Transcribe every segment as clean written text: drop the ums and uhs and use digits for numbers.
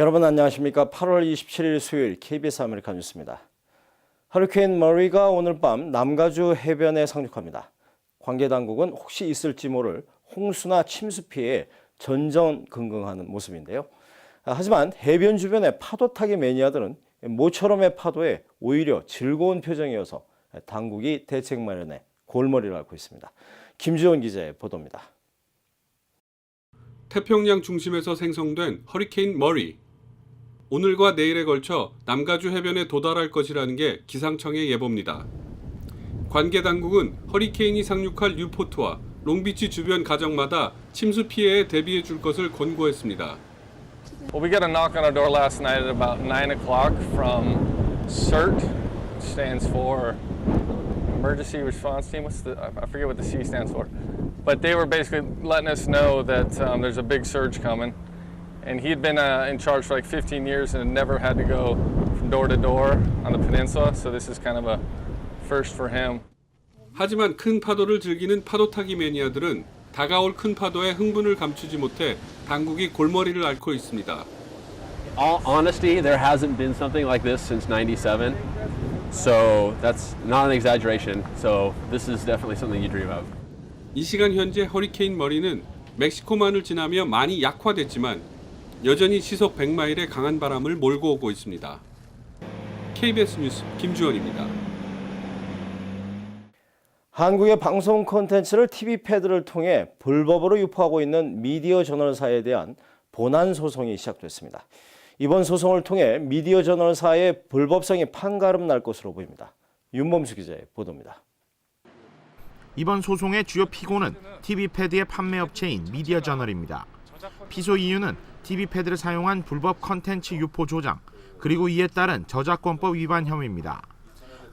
여러분 안녕하십니까? 8월 27일 수요일 KBS 아메리카 뉴스입니다. 허리케인 머리가 오늘 밤 남가주 해변에 상륙합니다. 관계 당국은 혹시 있을지 모를 홍수나 침수 피해에 전전긍긍하는 모습인데요. 하지만 해변 주변의 파도 타기 매니아들은 모처럼의 파도에 오히려 즐거운 표정이어서 당국이 대책 마련에 골머리를 앓고 있습니다. 김주원 기자의 보도입니다. 태평양 중심에서 생성된 허리케인 머리. 오늘과 내일에 걸쳐 남가주 해변에 도달할 것이라는 게 기상청의 예보입니다. 관계 당국은 허리케인이 상륙할 뉴포트와 롱비치 주변 가정마다 침수 피해에 대비해 줄 것을 권고했습니다. Well, we got a knock on our door last night at about 9 o'clock from CERT, which stands for Emergency Response Team. I forget what the C stands for. But they were basically letting us know that there's a big surge coming. And he'd been in charge for like 15 years and had never had to go from door to door on the peninsula. So this is kind of a first for him. 하지만 큰 파도를 즐기는 파도 타기 매니아들은 다가올 큰 파도에 흥분을 감추지 못해 당국이 골머리를 앓고 있습니다. All honesty, there hasn't been something like this since '97. So that's not an exaggeration. So this is definitely something you dream of. 이 시간 현재 허리케인 머리는 멕시코만을 지나며 많이 약화됐지만 여전히 시속 100마일의 강한 바람을 몰고 오고 있습니다. KBS 뉴스 김주원입니다. 한국의 방송 콘텐츠를 TV 패드를 통해 불법으로 유포하고 있는 미디어 저널사에 대한 본안 소송이 시작됐습니다. 이번 소송을 통해 미디어 저널사의 불법성이 판가름 날 것으로 보입니다. 윤범수 기자의 보도입니다. 이번 소송의 주요 피고는 TV패드의 판매업체인 미디어저널입니다. 피소 이유는 TV패드를 사용한 불법 컨텐츠 유포 조장, 그리고 이에 따른 저작권법 위반 혐의입니다.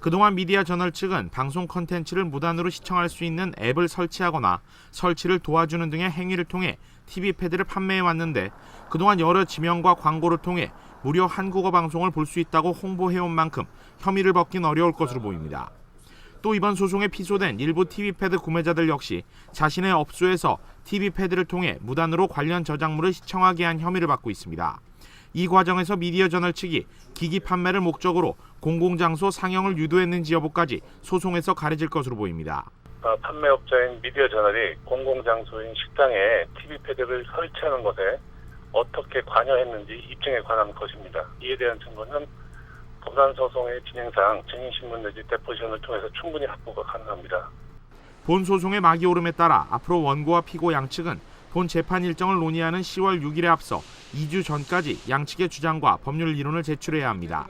그동안 미디어저널 측은 방송 컨텐츠를 무단으로 시청할 수 있는 앱을 설치하거나 설치를 도와주는 등의 행위를 통해 TV패드를 판매해왔는데 그동안 여러 지명과 광고를 통해 무료 한국어 방송을 볼 수 있다고 홍보해온 만큼 혐의를 벗긴 어려울 것으로 보입니다. 또 이번 소송에 피소된 일부 TV패드 구매자들 역시 자신의 업소에서 TV패드를 통해 무단으로 관련 저작물을 시청하게 한 혐의를 받고 있습니다. 이 과정에서 미디어저널 측이 기기 판매를 목적으로 공공장소 상영을 유도했는지 여부까지 소송에서 가려질 것으로 보입니다. 판매업자인 미디어저널이 공공장소인 식당에 TV패드를 설치하는 것에 어떻게 관여했는지 입증에 관한 것입니다. 이에 대한 증거는 본안 소송의 진행상 증인신문 내지 데포지션을 통해서 충분히 확보가 가능합니다. 본 소송의 막이 오름에 따라 앞으로 원고와 피고 양측은 본 재판 일정을 논의하는 10월 6일에 앞서 2주 전까지 양측의 주장과 법률 이론을 제출해야 합니다.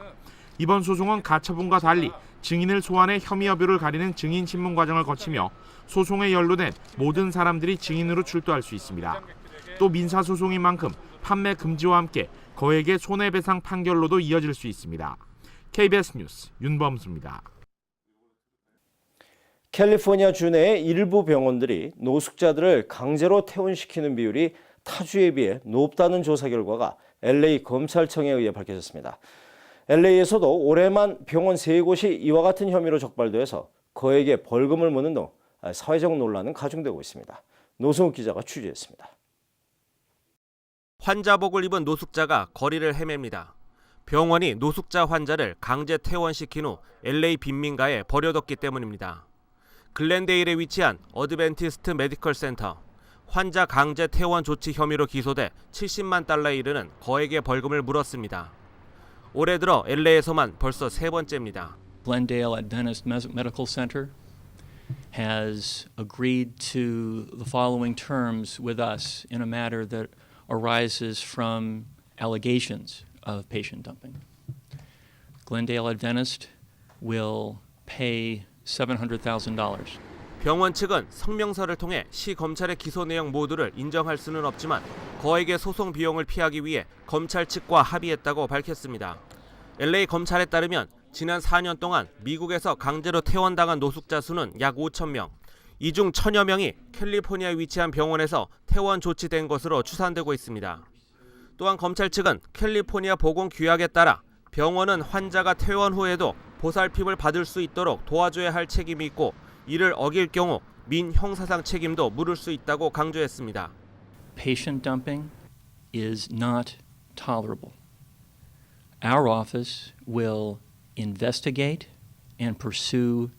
이번 소송은 가처분과 달리 증인을 소환해 혐의 여부를 가리는 증인신문 과정을 거치며 소송에 연루된 모든 사람들이 증인으로 출두할 수 있습니다. 또 민사소송인 만큼 판매 금지와 함께 거액의 손해배상 판결로도 이어질 수 있습니다. KBS 뉴스 윤범수입니다. 캘리포니아 주 내의 일부 병원들이 노숙자들을 강제로 퇴원시키는 비율이 타주에 비해 높다는 조사 결과가 LA 검찰청에 의해 밝혀졌습니다. LA에서도 올해만 병원 3곳이 이와 같은 혐의로 적발돼서 거액의 벌금을 무는 등 사회적 논란은 가중되고 있습니다. 노승욱 기자가 취재했습니다. 환자복을 입은 노숙자가 거리를 헤맵니다. 병원이 노숙자 환자를 강제 퇴원시킨 후 LA 빈민가에 버려뒀기 때문입니다. 글렌데일에 위치한 어드벤티스트 메디컬 센터. 환자 강제 퇴원 조치 혐의로 기소돼 70만 달러에 이르는 거액의 벌금을 물었습니다. 올해 들어 LA에서만 벌써 3번째입니다. Glendale Adventist Medical Center has agreed to the following terms with us in a matter that arises from allegations of patient dumping. Glendale Adventist will pay $700,000. 병원 측은 성명서를 통해 시 검찰의 기소 내용 모두를 인정할 수는 없지만 거액의 소송 비용을 피하기 위해 검찰 측과 합의했다고 밝혔습니다. LA 검찰에 따르면 지난 4년 동안 미국에서 강제로 퇴원당한 노숙자 수는 약 5,000명, 이 중 1,000여 명이 캘리포니아에 위치한 병원에서 퇴원 조치된 것으로 추산되고 있습니다. 또한 검찰 측은 캘리포니아 보건규약에 따라 병원은 환자가 퇴원 후에도 보살핌을 받을 수 있도록 도와줘야 할 책임이 있고 이를 어길 경우 민형사상 책임도 물을 수 있다고 강조했습니다. Patient dumping is not tolerable. our office will investigate and pursue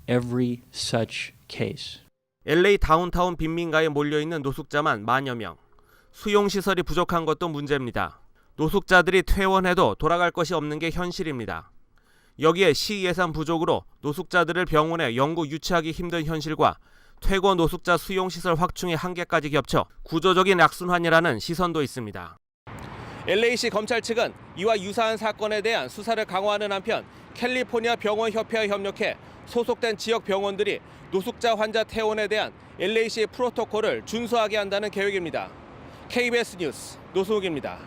every such case. LA 다운타운 빈민가에 몰려있는 노숙자만 만여 명. 수용시설이 부족한 것도 문제입니다. 노숙자들이 퇴원해도 돌아갈 것이 없는 게 현실입니다. 여기에 시 예산 부족으로 노숙자들을 병원에 영구 유치하기 힘든 현실과 퇴거 노숙자 수용시설 확충의 한계까지 겹쳐 구조적인 악순환이라는 시선도 있습니다. LA시 검찰 측은 이와 유사한 사건에 대한 수사를 강화하는 한편 캘리포니아 병원협회와 협력해 소속된 지역 병원들이 노숙자 환자 퇴원에 대한 LA시의 프로토콜을 준수하게 한다는 계획입니다. KBS 뉴스 노수욱입니다.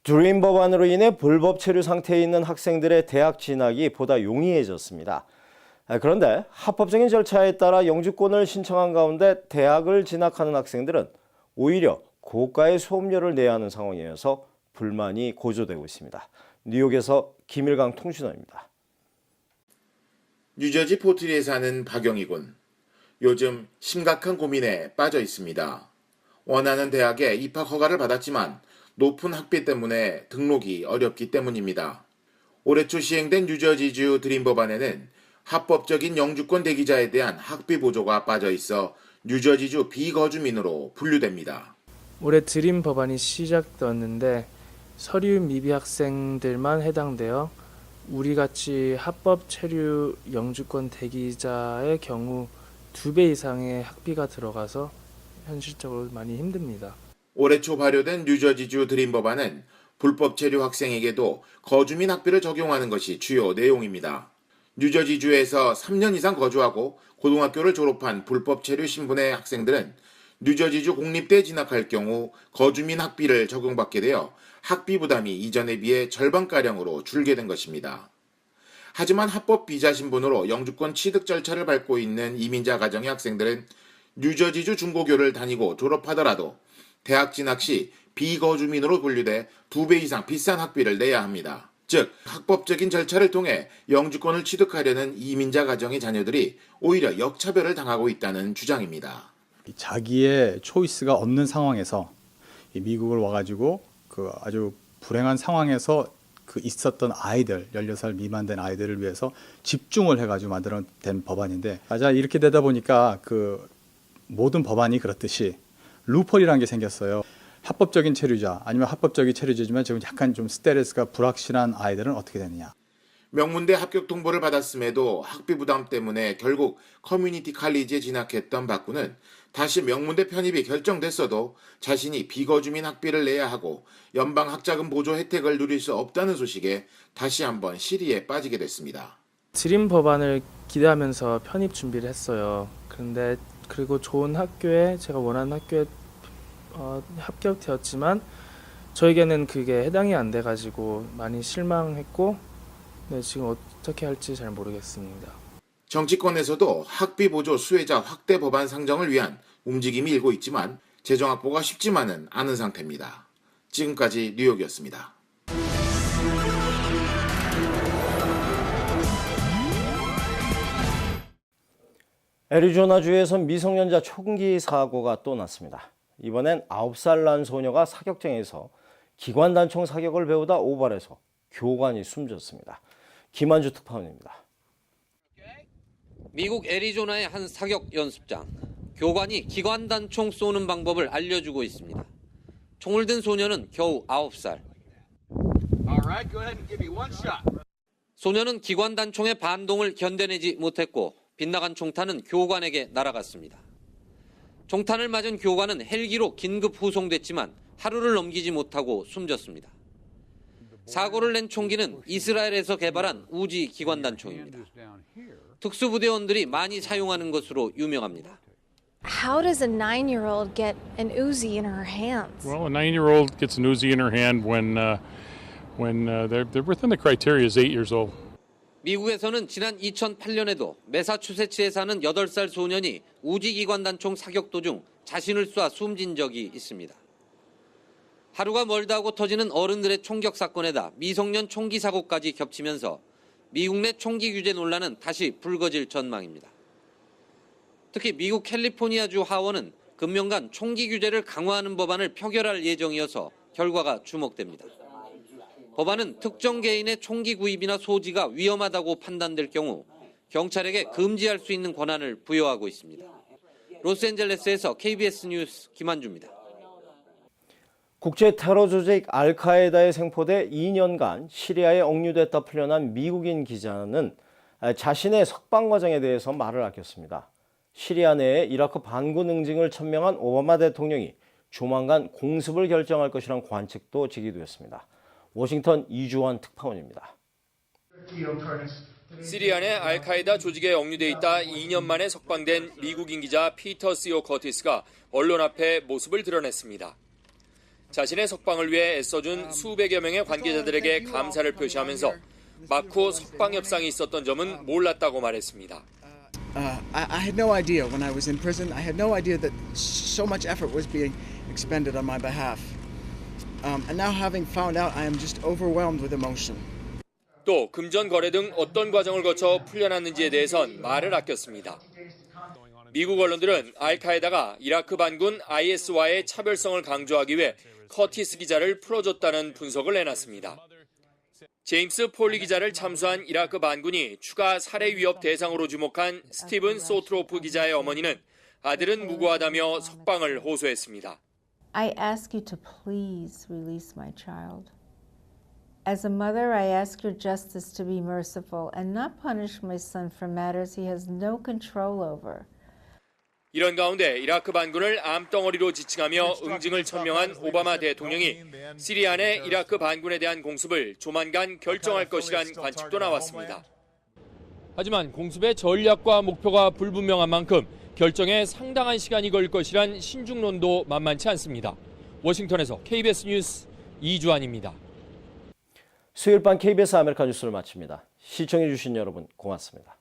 드림 법안으로 인해 불법 체류 상태에 있는 학생들의 대학 진학이 보다 용이해졌습니다. 그런데 합법적인 절차에 따라 영주권을 신청한 가운데 대학을 진학하는 학생들은 오히려 고가의 수업료를 내야 하는 상황이어서 불만이 고조되고 있습니다. 뉴욕에서 김일강 통신원입니다. 뉴저지 포트리에 사는 박영희 군. 요즘 심각한 고민에 빠져 있습니다. 원하는 대학에 입학 허가를 받았지만 높은 학비 때문에 등록이 어렵기 때문입니다. 올해 초 시행된 뉴저지주 드림 법안에는 합법적인 영주권 대기자에 대한 학비 보조가 빠져 있어 뉴저지주 비거주민으로 분류됩니다. 올해 드림 법안이 시작되었는데 서류 미비 학생들만 해당되어 우리같이 합법 체류 영주권 대기자의 경우 2배 이상의 학비가 들어가서 현실적으로 많이 힘듭니다. 올해 초 발효된 뉴저지주 드림 법안은 불법 체류 학생에게도 거주민 학비를 적용하는 것이 주요 내용입니다. 뉴저지주에서 3년 이상 거주하고 고등학교를 졸업한 불법 체류 신분의 학생들은 뉴저지주 공립대에 진학할 경우 거주민 학비를 적용받게 되어 학비 부담이 이전에 비해 절반가량으로 줄게 된 것입니다. 하지만 합법 비자 신분으로 영주권 취득 절차를 밟고 있는 이민자 가정의 학생들은 뉴저지주 중고교를 다니고 졸업하더라도 대학 진학 시 비거주민으로 분류돼 2배 이상 비싼 학비를 내야 합니다. 즉, 합법적인 절차를 통해 영주권을 취득하려는 이민자 가정의 자녀들이 오히려 역차별을 당하고 있다는 주장입니다. 자기의 초이스가 없는 상황에서 미국을 와가지고 그 아주 불행한 상황에서 그 있었던 아이들, 16살 미만 된 아이들을 위해서 집중을 해가지고 만들어낸 법안인데, 맞아 이렇게 되다 보니까 그 모든 법안이 그렇듯이 루폴이라는 게 생겼어요. 합법적인 체류자 아니면 합법적인 체류자지만 지금 약간 좀 스테레스가 불확실한 아이들은 어떻게 되느냐. 명문대 합격 통보를 받았음에도 학비 부담 때문에 결국 커뮤니티 칼리지에 진학했던 박 군은 다시 명문대 편입이 결정됐어도 자신이 비거주민 학비를 내야 하고 연방 학자금 보조 혜택을 누릴 수 없다는 소식에 다시 한번 시리에 빠지게 됐습니다. 드림 법안을 기대하면서 편입 준비를 했어요. 그리고 좋은 학교에 제가 원하는 학교에 합격되었지만 저에게는 그게 해당이 안 돼가지고 많이 실망했고 지금 어떻게 할지 잘 모르겠습니다. 정치권에서도 학비 보조 수혜자 확대 법안 상정을 위한 움직임이 일고 있지만 재정 확보가 쉽지만은 않은 상태입니다. 지금까지 뉴욕이었습니다. 애리조나주에서 미성년자 총기 사고가 또 났습니다. 이번엔 9살 난 소녀가 사격장에서 기관단총 사격을 배우다 오발해서 교관이 숨졌습니다. 김한주 특파원입니다. 미국 애리조나의 한 사격 연습장. 교관이 기관단총 쏘는 방법을 알려주고 있습니다. 총을 든 소녀는 겨우 9살. 소녀는 기관단총의 반동을 견뎌내지 못했고 빗나간 총탄은 교관에게 날아갔습니다. 총탄을 맞은 교관은 헬기로 긴급 후송됐지만 하루를 넘기지 못하고 숨졌습니다. 사고를 낸 총기는 이스라엘에서 개발한 우지 기관단총입니다. 특수부대원들이 많이 사용하는 것으로 유명합니다. How does a 9-year-old get an Uzi in her hands? Well, a 9-year-old gets an Uzi in her hand when they're within the criteria is 8 years old. 미국에서는 지난 2008년에도 매사추세츠에 사는 8살 소년이 우지 기관단총 사격 도중 자신을 쏴 숨진 적이 있습니다. 하루가 멀다고 터지는 어른들의 총격 사건에다 미성년 총기 사고까지 겹치면서 미국 내 총기 규제 논란은 다시 불거질 전망입니다. 특히 미국 캘리포니아주 하원은 금년간 총기 규제를 강화하는 법안을 표결할 예정이어서 결과가 주목됩니다. 법안은 특정 개인의 총기 구입이나 소지가 위험하다고 판단될 경우 경찰에게 금지할 수 있는 권한을 부여하고 있습니다. 로스앤젤레스에서 KBS 뉴스 김한주입니다. 국제 테러 조직 알카에다에 생포돼 2년간 시리아에 억류됐다 풀려난 미국인 기자는 자신의 석방 과정에 대해서 말을 아꼈습니다. 시리아 내에 이라크 반군 응징을 천명한 오바마 대통령이 조만간 공습을 결정할 것이란 관측도 제기되었습니다. 워싱턴 이주환 특파원입니다. 시리아 내 알카에다 조직에 억류돼 있다 2년 만에 석방된 미국인 기자 피터 시오 커티스가 언론 앞에 모습을 드러냈습니다. 자신의 석방을 위해 애써준 수백여 명의 관계자들에게 감사를 표시하면서 막후 석방 협상이 있었던 점은 몰랐다고 말했습니다. I had no idea when I was in prison. I had no idea that so much effort was being expended on my behalf. And now having found out, I am just overwhelmed with emotion. 또 금전 거래 등 어떤 과정을 거쳐 풀려났는지에 대해선 말을 아꼈습니다. 미국 언론들은 알카에다가 이라크 반군 IS와의 차별성을 강조하기 위해 커티스 기자를 풀어줬다는 분석을 내놨습니다. 제임스 폴리 기자를 참수한 이라크 반군이 추가 살해 위협 대상으로 주목한 스티븐 소트로프 기자의 어머니는 아들은 무고하다며 석방을 호소했습니다. I ask you to please release my child. As a mother, I ask your justice to be merciful and not punish my son for matters he has no control over. 이런 가운데 이라크 반군을 암덩어리로 지칭하며 응징을 천명한 오바마 대통령이 시리아 내 이라크 반군에 대한 공습을 조만간 결정할 것이란 관측도 나왔습니다. 하지만 공습의 전략과 목표가 불분명한 만큼 결정에 상당한 시간이 걸릴 것이란 신중론도 만만치 않습니다. 워싱턴에서 KBS 뉴스 이주환입니다. 수요일 밤 KBS 아메리카 뉴스를 마칩니다. 시청해 주신 여러분 고맙습니다.